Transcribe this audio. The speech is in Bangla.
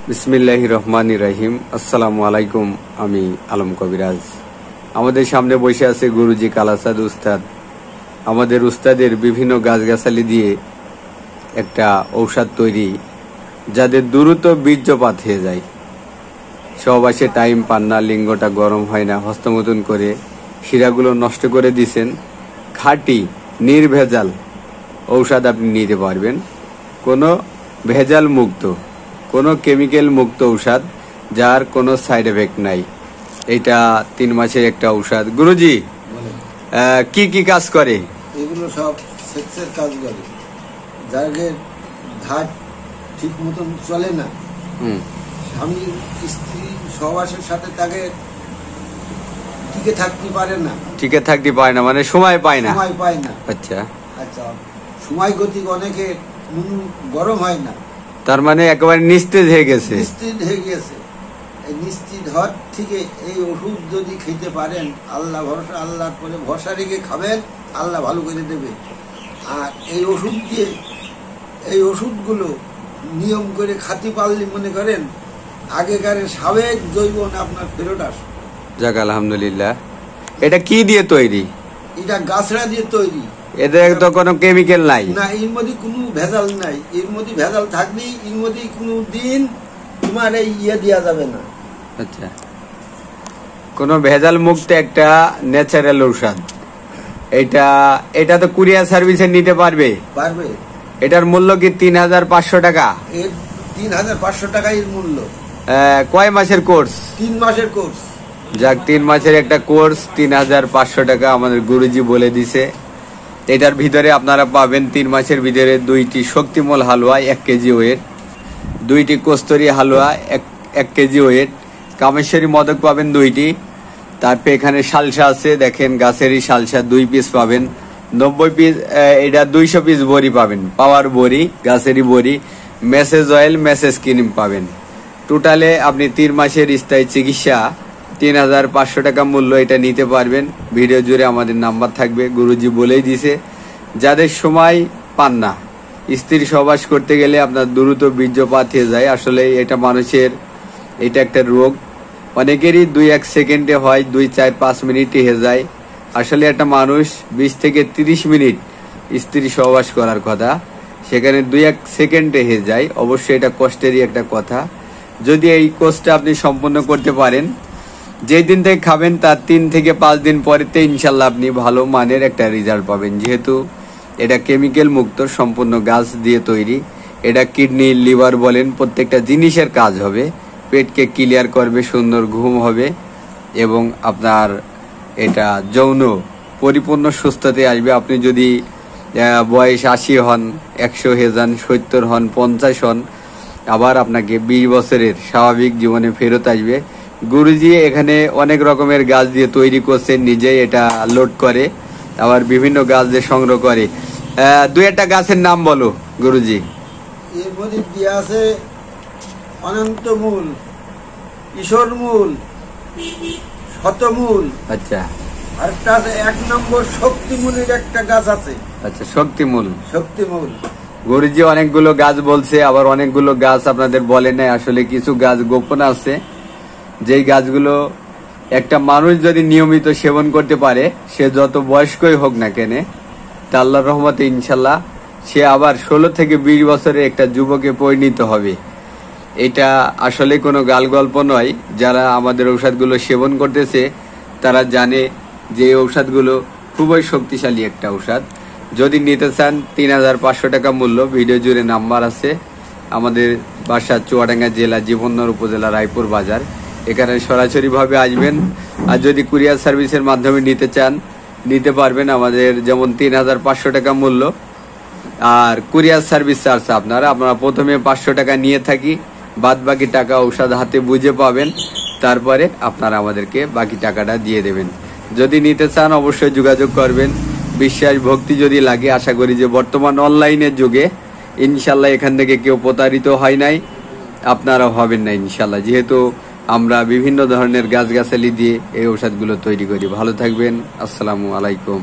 বিসমিল্লাহির রহমানির রহিম। আসসালামু আলাইকুম। আমি আলম কবিরাজ। আমাদের সামনে বসে আছে গুরুজি কালাসাদ উস্তাদ। আমাদের উস্তাদের বিভিন্ন গাছগাছালি দিয়ে একটা ঔষধ তৈরি, যাদের দ্রুত বীর্যপাত হয়ে যায়। সহবাসে টাইম পান না, লিঙ্গটা গরম হয় না, হস্তমোদন করে শিরাগুলো নষ্ট করে দিছেন। খাঁটি নির্ভেজাল ঔষধ আপনি নিতে পারবেন, কোনো ভেজাল মুক্ত, কোনো কেমিক্যাল মুক্ত ঔষধ, যার কোনো সাইড এফেক্ট নাই। এটা 3 মাসের একটা ঔষধ। গুরুজি কি কি কাজ করে? এগুলো সব সেক্সের কাজ করে। যাদের ধার ঠিক মতন চলে না, স্বামী স্ত্রী সহবাসের সাথে তাকে টিকে থাকতে পারে না, মানে সময় পায় না। আচ্ছা, সময় গতিক অনেকে গরম হয় না, তার মানে একেবারে নিস্তেজ হয়ে গেছে। এই নিশ্চিত হওয়ার থেকে এই ওষুধ যদি খেতে পারেন, আল্লাহ ভরসা, আল্লাহর পরে ভরসা রেখে খাবেন, আল্লাহ ভালো করে দেবে। আর এই ওষুধগুলো নিয়ম করে খাতি পারলে মনে করেন আগেকার সাবেক জৈবন আপনার ফেরত আসবে। যাক আলহামদুলিল্লাহ। এটা কি দিয়ে তৈরি? এটা গাছড়া দিয়ে তৈরি। এদের তো কোনো কেমিক্যাল নাই না, এর মধ্যে কোনো ভেজাল নাই। এর মধ্যে ভেজাল থাকলেই এর মধ্যে কোনো দিন তোমার এই দেওয়া যাবে না। আচ্ছা, কোনো ভেজাল মুক্ত একটা ন্যাচারাল ঔষধ। এটা তো কুরিয়ার সার্ভিসে নিতে পারবে? এটার মূল্য কি 3500 টাকা? 3500 টাকা এর মূল্য। কয় মাসের কোর্স? 3 মাসের কোর্স। যাক, 3 মাসের একটা কোর্স, 3500 টাকা আমাদের গুরুজি বলে দিছে। এটার ভিতরে আপনারা পাবেন 3 মাসের ভিতরে 2টি শক্তিমূল হালুয়া 1 কেজি ওয়েট, 2টি কস্তরি হালুয়া 1 কেজি ওয়েট, কামেশ্বরী মদক পাবেন 2টি। তারপরে এখানে সালসা আছে, দেখেন গাছেরই সালসা 2 পিস পাবেন, 90 পিস। এটা 200 পিস বড়ি পাবেন, পাওয়ার বড়ি, গাছেরই বড়ি। মেসেজ অয়েল, মেসেজ ক্রিম পাবেন। টোটালে আপনি 3 মাসের স্থায়ী চিকিৎসা 3500 টাকা মূল্য। এটা নিতে পারবেন। ভিডিও জুড়ে আমাদের নাম্বার থাকবে, গুরুজি বলেই দিছে। যাদের সময় পান না, স্ত্রী সহবাস করতে গেলে আপনার দ্রুত বীর্যপাত হয়ে যায়। আসলে এটা মানুষের, এটা একটা রোগ। অনেকেরই 2-1 সেকেন্ডে হয়, 2-4-5 মিনিটে হয়ে যায়। আসলে একটা মানুষ 20 থেকে 30 মিনিট স্ত্রী সহবাস করার কথা, সেখানে 2-1 সেকেন্ডে হয়ে যায়। অবশ্যই এটা কষ্টেরই একটা কথা। যদি এই কোর্সটা আপনি সম্পূর্ণ করতে পারেন, যেই দিন থেকে খাবেন তার 3 থেকে 5 দিন পরেতে ইনশাল্লাহ আপনি ভালো মানের একটা রেজাল্ট পাবেন। যেহেতু এটা কেমিক্যাল মুক্ত, সম্পূর্ণ গাছ দিয়ে তৈরি। এটা কিডনি, লিভার বলেন, প্রত্যেকটা জিনিসের কাজ হবে। পেটকে ক্লিয়ার করবে, সুন্দর ঘুম হবে, এবং আপনার এটা যৌন পরিপূর্ণ সুস্থতে আসবে। আপনি যদি বয়স 80 হন, 100 হয়ে যান, 70 হন, 50 হন, আবার আপনাকে 20 বছরের স্বাভাবিক জীবনে ফেরত আসবে। গুরুজি এখানে অনেক রকমের গাছ দিয়ে তৈরি করছেন, নিজেই এটা লোড করে, আবার বিভিন্ন গাছ দিয়ে সংগ্রহ করে। 2-1টা গাছের নাম বলো গুরুজি। এর মধ্যে দিয়ে আছে অনন্তমূল, ঈশ্বরমূল, শতমূল। আচ্ছা, আরেকটা আছে 1 নম্বর শক্তিমূলের একটা গাছ আছে। আচ্ছা, শক্তিমূল। গুরুজি অনেকগুলো গাছ বলছে, আবার অনেকগুলো গাছ আপনাদের বলে নাই। আসলে কিছু গাছ গোপন আছে, যেই গাছগুলো একটা মানুষ যদি নিয়মিত সেবন করতে পারে, সে যত বয়স্কই হোক না কেন, তা আল্লাহর রহমতে ইনশাল্লাহ সে আবার 16 থেকে 20 বছরের একটা যুবকে পরিণত হবে। এটা আসলে কোনো গাল গল্প নয়। যারা আমাদের ঔষধগুলো সেবন করতেছে তারা জানে যে এই ঔষধগুলো খুবই শক্তিশালী একটা ঔষধ। যদি নিতে চান 3500 টাকা মূল্য। ভিডিও জুড়ে নাম্বার আছে। আমাদের বাসা চুয়াডাঙ্গা জেলা, জীবননগর উপজেলা, রায়পুর বাজার। এখানে সরাসরিভাবে আসবেন। আর যদি কুরিয়ার সার্ভিসের মাধ্যমে নিতে চান, নিতে পারবেন। আমাদের যেমন 3500 টাকা মূল্য, আর কুরিয়ার সার্ভিস চার্জ আপনারা প্রথমে 500 টাকা নিয়ে থাকি, বাদ বাকি টাকা ঔষধ হাতে বুঝে পাবেন, তারপরে আপনারা আমাদেরকে বাকি টাকাটা দিয়ে দেবেন। যদি নিতে চান অবশ্যই যোগাযোগ করবেন। বিশ্বাস ভক্তি যদি লাগে, আশা করি যে বর্তমান অনলাইনের যুগে ইনশাল্লাহ এখান থেকে কেউ প্রতারিত হয় নাই, আপনারা হবেন না ইনশাল্লাহ। যেহেতু আমরা বিভিন্ন ধরনের গাছগাছালি দিয়ে এই ঔষধগুলো তৈরি করি। ভালো থাকবেন। আসসালামু আলাইকুম।